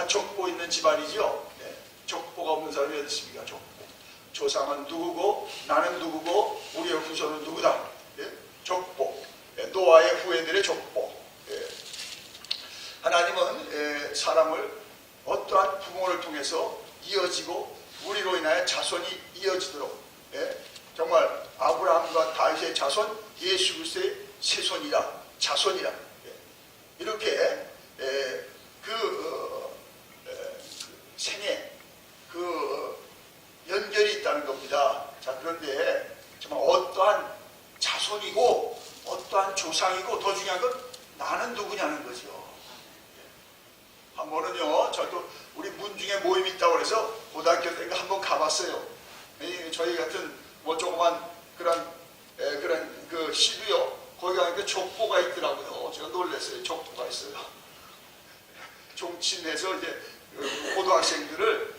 다 족보 있는 집안이죠. 예. 족보가 없는 사람이 어디 있습니까? 족보. 조상은 누구고 나는 누구고 우리의 후손은 누구다. 예. 족보. 예. 노아의 후예들의 족보. 예. 하나님은 예, 사람을 어떠한 부모를 통해서 이어지고 우리로 인하여 자손이 이어지도록 예. 정말 아브라함과 다윗의 자손, 예수 그리스도의 세손이라 자손이라 예. 이렇게 예, 그 생애 그 연결이 있다는 겁니다. 자, 그런데 정말 어떠한 자손이고 어떠한 조상이고 더 중요한 건 나는 누구냐는 거죠. 한 번은요, 저도 우리 문중에 모임이 있다고 해서 고등학교 때 한번 가봤어요. 저희 같은 뭐 조그만 그런 그 시도요, 거기 가니까 족보가 있더라고요. 제가 놀랐어요. 족보가 있어요. 종친에서 이제 고등학생들을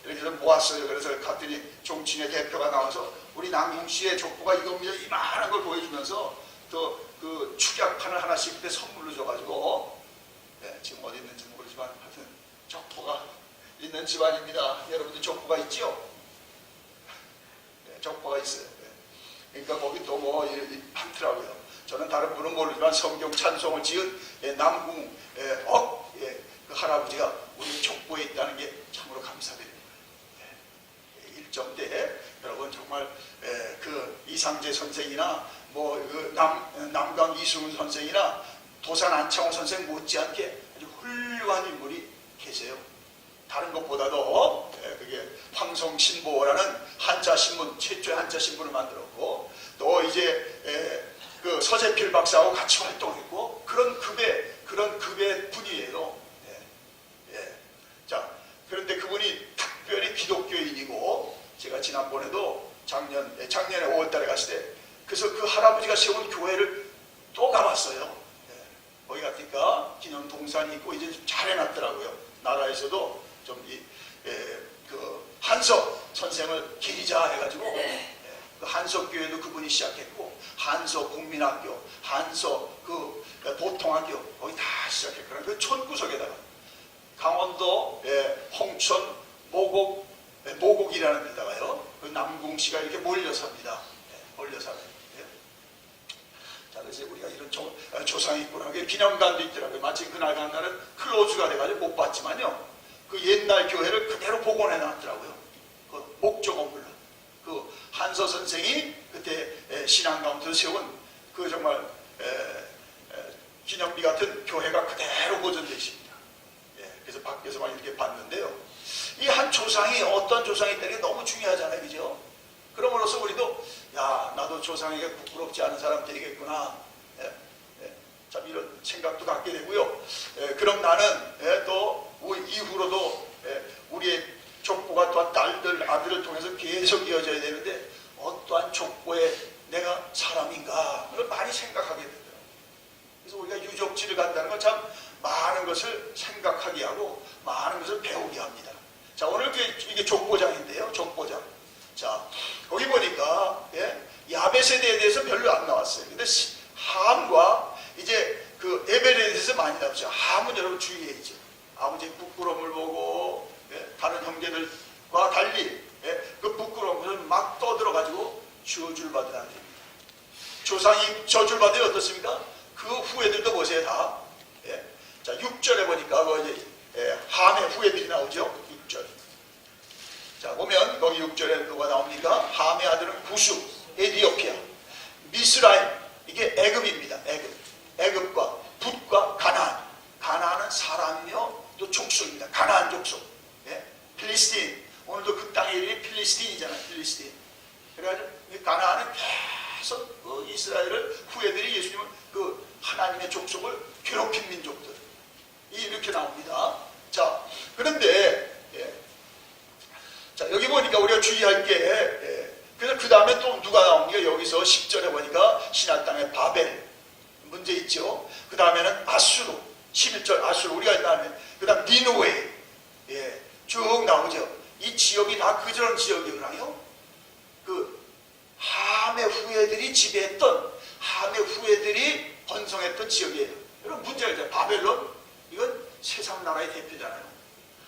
이렇게 좀 모았어요. 그래서 갔더니 종친의 대표가 나와서 우리 남궁시의 족보가 이겁니다. 이만한 걸 보여주면서 또 그 축약판을 하나씩 그때 선물로 줘가지고 지금 어디 있는지 모르지만 하여튼 족보가 있는 집안입니다. 여러분들 족보가 있죠? 족보가 있어요. 그러니까 거기 또 뭐 많더라고요. 저는 다른 분은 모르지만 성경 찬송을 지은 남궁 그 할아버지가 우리 족보에 있다는 게 참으로 감사드립니다. 일정 때 여러분 정말 그 이상재 선생이나 뭐 그 남강 이승훈 선생이나 도산 안창호 선생 못지않게 아주 훌륭한 인물이 계세요. 다른 것보다도 그게 황성신보라는 한자신문, 최초의 한자신문을 만들었고 또 이제 그 서재필 박사하고 같이 활동했고 그런 급의 분이에요. 자, 그런데 그분이 특별히 기독교인이고 제가 지난번에도 작년에 5월달에 갔을 때 그래서 그 할아버지가 세운 교회를 또 가봤어요. 거기 갔으니까 기념 동산이 있고 이제 좀 잘 해놨더라고요. 나라에서도 좀 그 한석 선생을 기리자 해가지고 그 한석교회도 그분이 시작했고 한석 국민학교, 한석 그 보통학교 거기 다 시작했거든요. 그 촌구석에다가 강원도 홍천 모곡이라는 데다가요. 그 남궁시가 이렇게 몰려 삽니다. 몰려 살아요. 자, 그래서 우리가 이런 조상이 있구나. 기념관도 있더라고요. 마침 그날 간 날은 클로즈가 돼가지고 못 봤지만요. 그 옛날 교회를 그대로 복원해 놨더라고요. 그 목조 건물로. 그 한서 선생이 그때 신앙가운데서 세운 그 정말 기념비 같은 교회가 그대로 보존되어 있습니다. 그래서 밖에서만 이렇게 봤는데요. 이 한 조상이 어떤 조상이 있다는 게 너무 중요하잖아요. 그죠? 그럼으로써 우리도 야, 나도 조상에게 부끄럽지 않은 사람 되겠구나. 참 이런 생각도 갖게 되고요. 그럼 나는 또 이후로도 우리의 족보가 또한 딸들, 아들을 통해서 계속 이어져야 되는데 어떠한 족보에 내가 사람인가 그걸 많이 생각하게 되더라고요. 그래서 우리가 유적지를 간다는 건 참 많은 것을 생각하게 하고 많은 것을 배우게 합니다. 자, 오늘 이게 족보장인데요. 족보장. 자, 거기 보니까 야벳 세대에 대해서 별로 안 나왔어요. 근데 함과 이제 그 에벨에 대해서 많이 나오죠. 함은 여러분 주의해야죠. 아버지의 부끄러움을 보고 다른 형제들과 달리 그 부끄러움을 막 떠들어가지고 저주를 받은 아들입니다. 조상이 저주를 받으면 어떻습니까? 그 후예들도 보세요. 다. 자, 6절에 보니까 함의 후예들이 나오죠. 6절. 자, 보면 거기 6절에 누가 나옵니까? 함의 아들은 구수, 에디오피아, 미스라임, 이게 애굽입니다. 애굽과 붓과 가나안. 가나안은 사람이며 또 족속입니다. 가나안 족속. 필리스틴. 오늘도 그 땅의 이름이 필리스틴이잖아요. 필리스틴. 그래가지고 가나안은 계속 그 이스라엘을 후예들이 예수님을 그 하나님의 족속을 괴롭힌 민족들. 이렇게 나옵니다. 자, 그런데 자, 여기 보니까 우리가 주의할 게 그래서 그 다음에 또 누가 나옵니까? 여기서 10절에 보니까 신할 땅의 바벨 문제 있죠. 그 다음에는 아수르 11절 아수르 우리가 다음에 그 다음 니누웨 쭉 나오죠. 이 지역이 다 그런 지역이거든요. 그 함의 후예들이 지배했던 함의 후예들이 번성했던 지역이에요. 여러분 문제가 있잖아요. 바벨론 이건 세상 나라의 대표잖아요.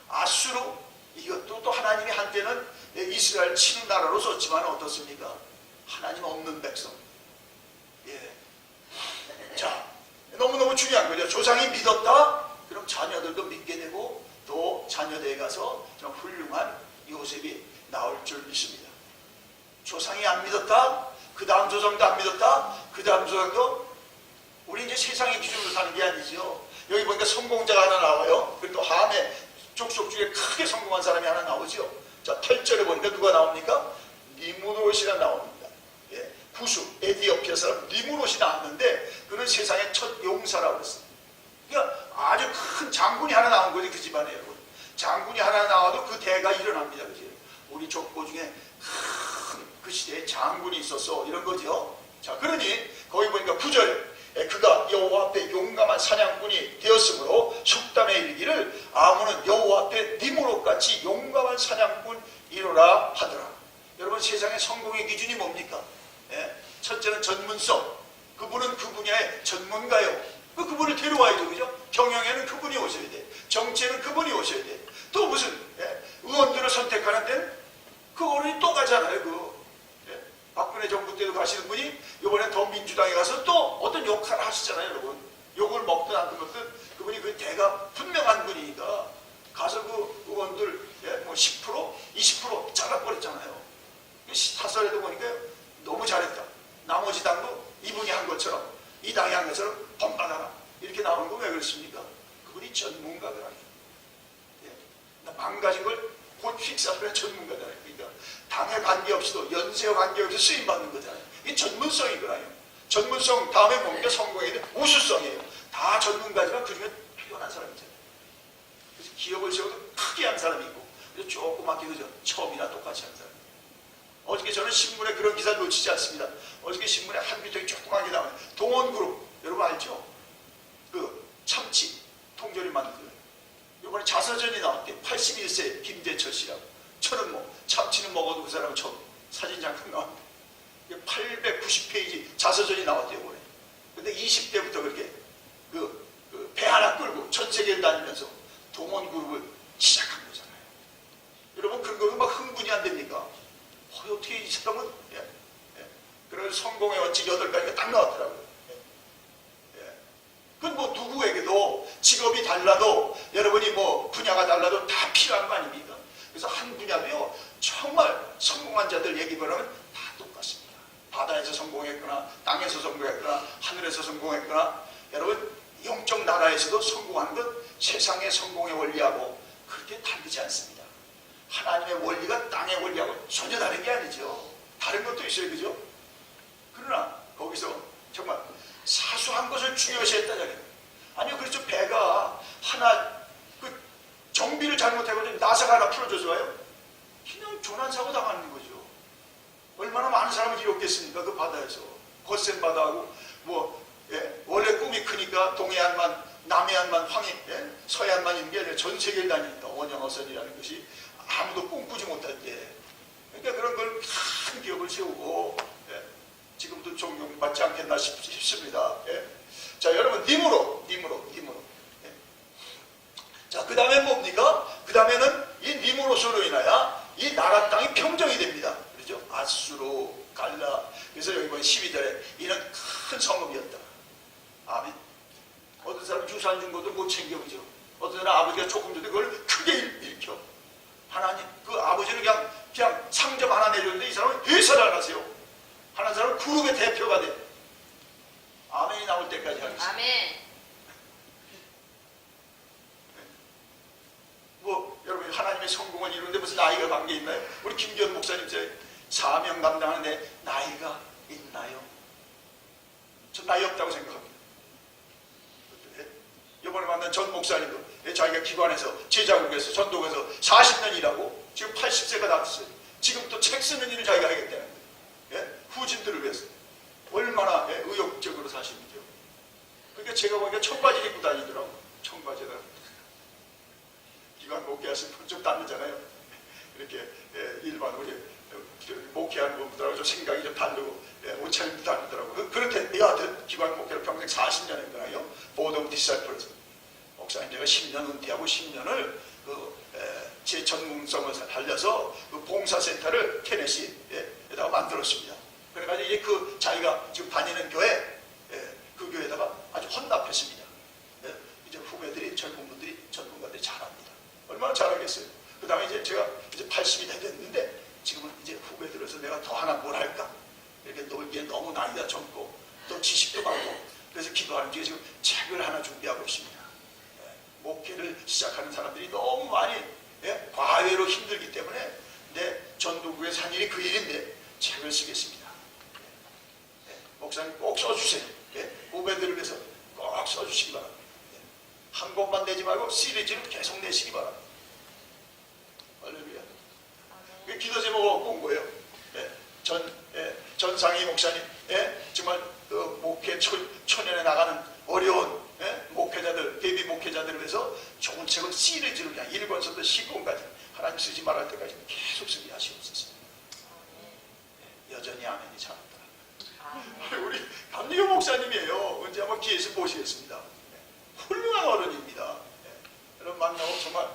아수르, 이것도 또 하나님이 한때는 이스라엘 치는 나라로 썼지만 어떻습니까? 하나님 없는 백성. 예. 자, 너무너무 중요한 거죠. 조상이 믿었다? 그럼 자녀들도 믿게 되고 또 자녀들에 가서 좀 훌륭한 요셉이 나올 줄 믿습니다. 조상이 안 믿었다? 그 다음 조상도 안 믿었다? 그 다음 조상도. 우리 이제 세상의 기준으로 사는 게 아니죠. 여기 보니까 성공자가 하나 나와요. 그리고 또 함의 족속 중에 크게 성공한 사람이 하나 나오죠. 자, 8절에 보니까 누가 나옵니까? 니무롯이가 나옵니다. 예, 구수 에디오피아 사람 니무롯이 나왔는데 그는 세상의 첫 용사라고 그랬어요. 그러니까 아주 큰 장군이 하나 나온 거지, 그 집안에. 여러분, 장군이 하나 나와도 그 대가 일어납니다. 그지? 우리 족보 중에 큰 그 시대에 장군이 있었어, 이런 거죠. 자, 그러니 거기 보니까 9절, 그가 여호와 앞에 용감한 사냥꾼이 되었으므로 속담에 이르기를 아몬은 여호와 앞에 니무롯같이 용감한 사냥꾼이로라 하더라. 여러분, 세상의 성공의 기준이 뭡니까? 예? 첫째는 전문성. 그분은 그 분야의 전문가요. 그분을 데려와야죠. 그죠? 경영에는 그분이 오셔야 돼. 정치에는 그분이 오셔야 돼. 또 무슨 의원들을 선택하는 데는 그 어른이 또 가잖아요. 박근혜 정부 때도 가시는 분이 이번에 더 민주당에 가서 또 어떤 역할을 하시잖아요. 여러분, 욕을 먹든 안 먹든 그분이 그 대가 분명한 분이니까 가서 그 의원들 뭐 10%, 20% 잘라버렸잖아요. 사설에도 보니까 너무 잘했다. 나머지 당도 이분이 한 것처럼, 이 당이 한 것처럼 번받아라, 이렇게 나오는 거 왜 그렇습니까? 그분이 전문가더라고요. 망가진 걸 곧 픽사하는 전문가잖아요. 그러니까 당에 관계없이도, 연세와 관계없이 쓰임받는 거잖아요. 이게 전문성이거든요. 전문성 다음에 뭡니까? 성공에 대한 우수성이에요. 다 전문가지만 그 중에 뛰어난 사람이잖아요. 그래서 기업을 세워도 크게 한 사람이 있고, 그래서 조그맣게, 그죠? 처음이나 똑같이 한 사람. 어저께 저는 신문에 그런 기사 놓치지 않습니다. 어저께 신문에 한 비통이 조그만 게 나와요. 동원그룹, 여러분 알죠? 그 참치 통조림 만든 이번에 자서전이 나왔대. 81세 김재철 씨라고. 저는 뭐 참치는 먹어도 그 사람은 처음 사진 잠깐 나왔는데 890페이지 자서전이 나왔대요. 이번에. 근데 20대부터 그렇게 배 하나 끌고 전 세계를 다니면서 동원그룹을 시작한 거잖아요. 여러분, 그런 거는 막 흥분이 안 됩니까? 어떻게 이 사람은 그래서 성공의 원칙 8가지가 딱 나왔더라고요. 그건 뭐 누구에게도 직업이 달라도, 여러분이 뭐 분야가 달라도 다 필요한 거 아닙니까? 그래서 한 분야도요, 정말 성공한 자들 얘기만 하면 다 똑같습니다. 바다에서 성공했거나 땅에서 성공했거나 하늘에서 성공했거나, 여러분 영적 나라에서도 성공하는 건 세상의 성공의 원리하고 그렇게 다르지 않습니다. 하나님의 원리가 땅의 원리하고 전혀 다른 게 아니죠. 다른 것도 있어요. 그죠? 그러나 거기서 정말 사소한 것을 중요시했다잖아요. 아니요, 그렇죠. 배가 하나 그 정비를 잘못해가지고 나사가 하나 풀어져서 와요. 그냥 조난사고 당하는 거죠. 얼마나 많은 사람을 잃었겠습니까? 그 바다에서. 거센 바다하고 원래 꿈이 크니까 동해안만, 남해안만, 서해안만 있는 게 아니라 전 세계를 다니니까 원형어선이라는 것이 아무도 꿈꾸지 못할 때. 그러니까 그런 걸 큰 기업을 세우고 지금도 존경받지 않겠나 싶습니다. 자, 여러분, 니무롯. 자, 그 다음에 뭡니까? 그 다음에는 이 니무롯으로 인하여 이 나라 땅이 평정이 됩니다. 그렇죠? 아수르, 갈라. 그래서 여기 보면 12절에 이는 큰 성읍이었다. 아멘. 어떤 사람 유산 준 것도 못 챙겨보죠. 어떤 사람 아버지가 조금 전에 그걸 크게 일으켜. 하나님, 그 아버지는 그냥 상점 하나 내줬는데 이 사람은 회사를 안 하세요. 하는 사람은 그룹의 대표가 돼. 아멘이 나올 때까지 하겠습니다. 아멘. 뭐 여러분, 하나님의 성공을 이루는데 무슨 나이가 관계 있나요? 우리 김기현 목사님 제 사명 감당하는데 나이가 있나요? 저 나이 없다고 생각합니다. 이번에 만난 전 목사님도 자기가 기관에서 제자국에서 전도에서 40년 일하고 지금 80세가 다 됐어요. 지금 또 책 쓰는 일을 자기가 하겠다는 거예요. 후진들을 위해서. 얼마나 의욕적으로 사시는지요. 그러니까 제가 보니까 청바지 입고 다니더라고. 청바지에다 기관 목회하시는 분 좀 다르잖아요. 이렇게 일반 우리 목회하는 분들하고 좀 생각이 좀 다르고 옷차림도 다르더라고. 그렇게 내 아들 기관 목회를 평생 40년 했거든요. 보덤 디사이플에서 목사님 제가 10년 은퇴하고 10년을 제 전문성을 살려서 그 봉사센터를 테네시에다가 만들었습니다. 그래가지고 이제 그 자기가 지금 다니는 교회, 그 교회에다가 아주 헌납했습니다. 이제 후배들이, 젊은 분들이, 전문가들이 잘합니다. 얼마나 잘하겠어요. 그 다음에 이제 제가 이제 80이 다 됐는데 지금은 이제 후배들에서 내가 더 하나 뭘 할까? 이렇게 놀기에 너무 나이가 젊고 또 지식도 많고 그래서 기도하는 중에 지금 책을 하나 준비하고 있습니다. 목회를 시작하는 사람들이 너무 많이 과외로 힘들기 때문에 내 전도국에 산 일이 그 일인데 책을 쓰겠습니다. 목사님 꼭 써주세요. 후배들을 위해서 꼭 써주시기 바랍니다. 한 권만 내지 말고 시리즈를 계속 내시기 바랍니다. 할렐루야. 기도 제목을 본 거예요. 전상희 목사님, 정말 그 목회 초년에 나가는 어려운 목회자들, 예비 목회자들을 위해서 좋은 책을 시리즈로 그냥 1권서부터 10권까지 하나님 쓰지 말할 때까지 계속 쓰게 하시옵소서. 여전히 아멘이 잘한다. 우리 감리교 목사님이에요. 언제 한번 기회에서 모시겠습니다. 훌륭한 어른입니다. 여러분 만나고 정말.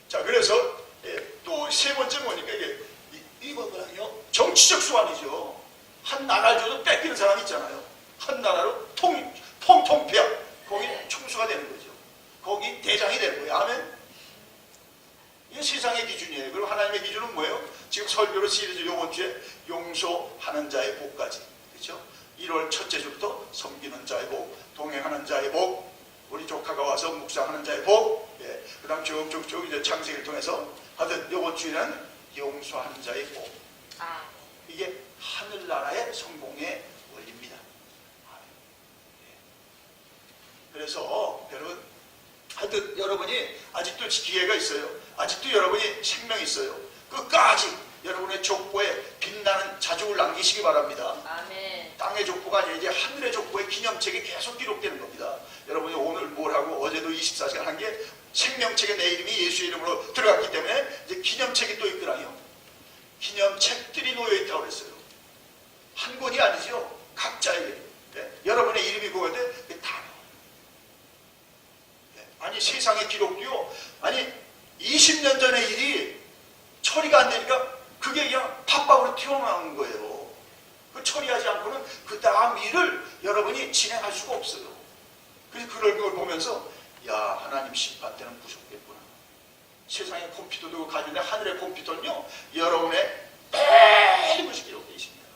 자, 그래서 또 세 번째 뭐니까 이거는요 정치적 수완이죠. 한 나라를 줘도 뺏기는 사람 있잖아요. 한 나라로 통폐합, 거기 총수가 되는 거죠. 거기 대장이 되는 거예요. 아멘. 이게 세상의 기준이에요. 그리고 하나님의 기준은 뭐예요? 지금 설교로 시리즈 이번 주에 용서하는 자의 복까지, 그렇죠? 1월 첫째 주부터 섬기는 자의 복, 동행하는 자의 복, 우리 조카가 와서 묵상하는 자의 복, 그 다음 쭉 이제 창세기를 통해서 하여튼 이번 주에는 용서하는 자의 복. 이게 하늘나라의 성공의 원리입니다. 그래서 여러분, 하여튼 여러분이 아직도 기회가 있어요. 아직도 여러분이 생명이 있어요. 끝까지 여러분의 족보에 빛나는 자족을 남기시기 바랍니다. 아멘. 땅의 족보가 아니라 이제 하늘의 족보의 기념책이 계속 기록되는 겁니다. 여러분이 오늘 뭘 하고 어제도 24시간 한 게 생명책에 내 이름이 예수의 이름으로 들어갔기 때문에 이제 기념책이 또 있더라요. 기념책들이 놓여있다고 그랬어요. 한 권이 아니죠. 각자에게. 여러분의 이름이 그건데 다. 아니 세상의 기록도요. 아니 20년 전의 일이 처리가 안 되니까 그게 그냥 팝밥으로 튀어나오는 거예요. 그 처리하지 않고는 그 다음 일을 여러분이 진행할 수가 없어요. 그래서 그걸 보면서 야, 하나님 심판 때는 무섭겠구나. 세상의 컴퓨터도 가지는데 하늘의 컴퓨터는요 여러분의 매일 것이 기록되어 있습니다.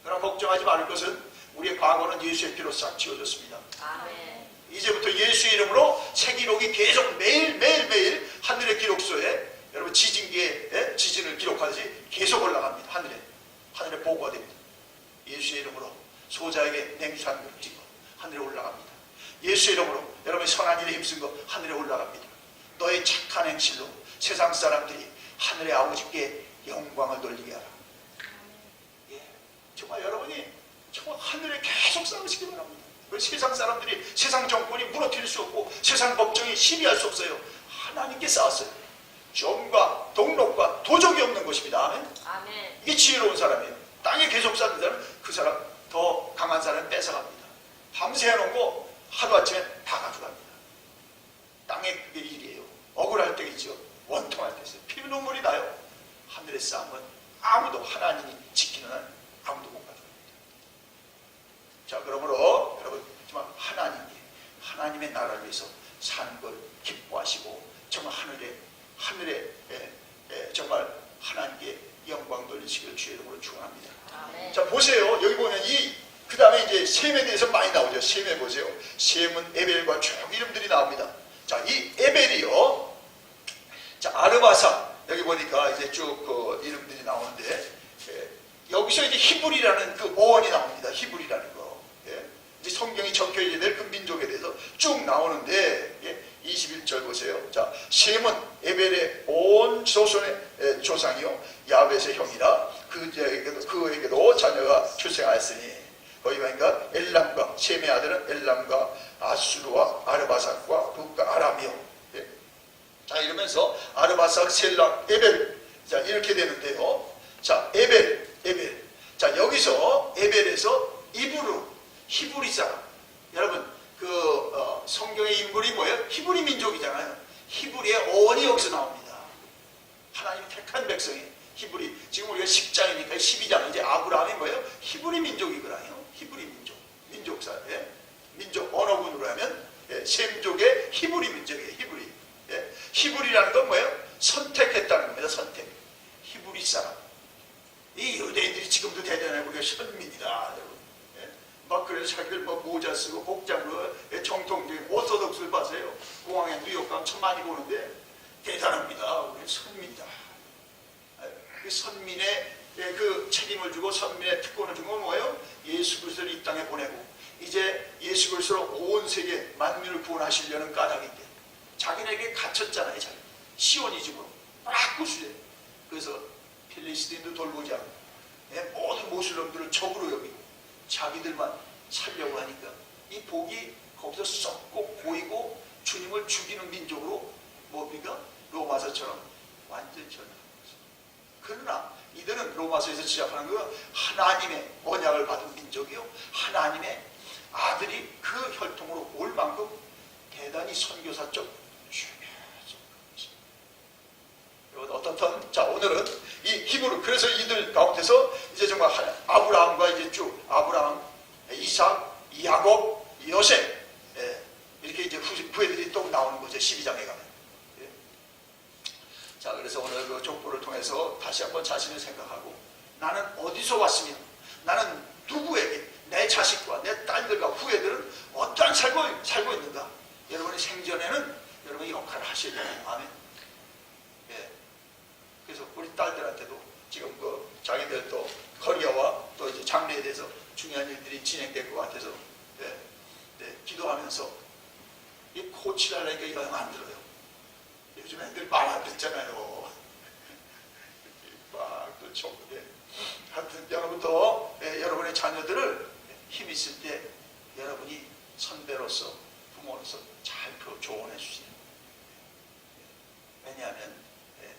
그러나 걱정하지 말을 것은 우리의 과거는 예수의 피로 싹 지워졌습니다. 아멘. 이제부터 예수의 이름으로 새 기록이 계속 매일 하늘의 기록소에 여러분 지진기에 지진을 기록하듯이 계속 올라갑니다. 하늘에 보고가 됩니다. 예수의 이름으로 소자에게 냉수한 걸 찍어 하늘에 올라갑니다. 예수의 이름으로 여러분이 선한 일에 힘쓴 거 하늘에 올라갑니다. 너의 착한 행실로 세상 사람들이 하늘의 아버지께 영광을 돌리게 하라. 정말 여러분이 정말 하늘에 계속 쌓으시기 바랍니다. 세상 사람들이 세상 정권이 무너뜨릴 수 없고 세상 법정이 시비할 수 없어요. 하나님께 쌓았어요. 점과 동록과 도적이 없는 것입니다. 아멘. 아멘. 이게 지혜로운 사람이에요. 땅에 계속 쌓는 사람은 그 사람 더 강한 사람은 뺏어갑니다. 밤새 해놓은 거 하루아침에 다 가져갑니다. 땅에 그게 일이에요. 억울할 때가 있죠. 원통할 때 있어요. 피눈물이 나요. 하늘에 쌓으면 아무도 하나님이 지키는 한 아무도 못 가져갑니다. 자, 그러므로 여러분 정말 하나님의 나라를 위해서 사는 걸 기뻐하시고 정말 하늘에 정말 하나님께 영광 돌리시기를 주의 이름으로 축원합니다. 아멘. 자, 보세요. 여기 보면 그 다음에 이제 셈에 대해서 많이 나오죠. 셈에 보세요. 셈은 에벨과 쭉 이름들이 나옵니다. 자, 이 에벨이요. 자, 아르바사. 여기 보니까 이제 쭉 그 이름들이 나오는데, 여기서 이제 히브리라는 그 어원이 나옵니다. 히브리라는 거. 이제 성경이 적혀야 될 그 민족에 대해서 쭉 나오는데, 21절 보세요. 자, 셈은 에벨의 온 조선의 조상이요. 야벳의 형이라 그에게도 자녀가 출생하였으니, 거기 가니까 엘람과 셈의 아들은 엘람과 아수르와 아르바삭과 북과 아람이요. 자, 이러면서 아르바삭, 셀락, 에벨. 자, 이렇게 되는데요. 자, 에벨. 자, 여기서 에벨에서 히브리 사람. 여러분, 성경 성경의 인물이 뭐예요? 히브리 민족이잖아요. 히브리의 어원이 여기서 나옵니다. 하나님이 택한 백성이 히브리. 지금 우리가 10장이니까 12장 이제 아브라함이 뭐예요? 히브리 민족이거든요. 히브리 민족. 민족사. 예? 민족 언어군으로 하면 셈족의 히브리 민족이에요. 히브리. 예? 히브리라는 건 뭐예요? 선택했다는 겁니다. 선택. 히브리 사람. 이 유대인들이 지금도 대단해 우리가 선민이다. 여러분. 예? 막 그래서 자기들 뭐 모자 쓰고 복장으로 정통적인 오소독스를 봐세요. 공항에 뉴욕 가면 참 많이 보는데 대단합니다. 우리 선민이다. 그 선민의 그 책임을 주고 선민의 특권을 준 건 뭐예요? 예수 그리스도를 이 땅에 보내고 이제 예수 그리스도로 온 세계 만민을 구원하시려는 까닭인데 자기네에게 갇혔잖아요. 자기. 시오니즘으로 막 구수해. 그래서 필리스틴도 돌보지 않고 모든 모슬림들을 적으로 여기고 자기들만 살려고 하니까 이 복이 거기서 썩고 고이고 주님을 죽이는 민족으로 뭡니까? 로마서처럼 완전 전환. 그러나 이들은 로마서에서 지적하는 거 하나님의 언약을 받은 민족이요. 하나님의 아들이 그 혈통으로 올 만큼 대단히 선교사적 중요하죠. 어떻든 자 오늘은 이 히브리 그래서 이들 가운데서 이제 정말 아브라함과 이제 쭉 아브라함, 이삭, 야곱, 요셉 이렇게 이제 후예들이 또 나오는 거죠. 12장에 가면. 자, 그래서 오늘 그 족보를 통해서 다시 한번 자신을 생각하고 나는 어디서 왔으며 나는 누구에게 내 자식과 내 딸들과 후예들은 어떠한 살고 있는가. 여러분의 생전에는 여러분이 역할을 하셔야 돼요. 아멘. 예. 그래서 우리 딸들한테도 지금 그 자기들 또 커리어와 또 이제 장래에 대해서 중요한 일들이 진행될 것 같아서 기도하면서 이 코치를 하려니까 이거 안 들어요. 요즘 애들 말 안 듣잖아요. 막또 좋은데. 하여튼 여러분도 여러분의 자녀들을 힘 있을 때 여러분이 선배로서 부모로서 잘 조언해 주세요. 왜냐하면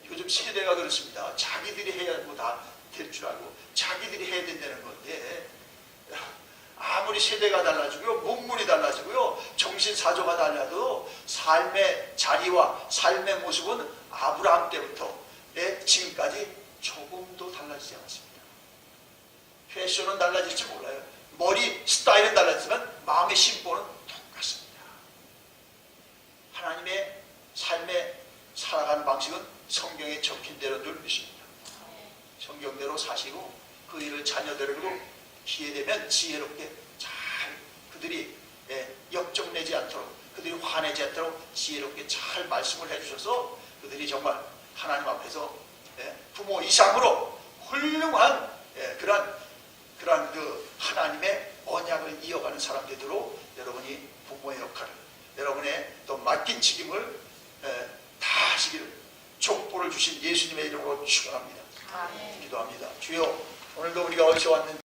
요즘 세대가 그렇습니다. 자기들이 해야 뭐 다 될 줄 알고 자기들이 해야 된다는 건데 아무리 세대가 달라지고요, 문물이 달라지고요, 정신사조가 달라도 삶의 자리와 삶의 모습은 아브라함 때부터 지금까지 조금도 달라지지 않았습니다. 패션은 달라질지 몰라요. 머리 스타일은 달라지지만 마음의 심보는 똑같습니다. 하나님의 삶에 살아가는 방식은 성경에 적힌 대로 늘 믿습니다. 성경대로 사시고 그 일을 자녀들에게도 기회되면 지혜롭게 잘 그들이 역정내지 않도록 그들이 화내지 않도록 지혜롭게 잘 말씀을 해주셔서 그들이 정말 하나님 앞에서 부모 이상으로 훌륭한 그러한 그 하나님의 언약을 이어가는 사람들로 여러분이 부모의 역할을 여러분의 또 맡긴 책임을 다 하시기를 족보를 주신 예수님의 이름으로 축원합니다. 기도합니다. 주여 오늘도 우리가 어디서 왔는지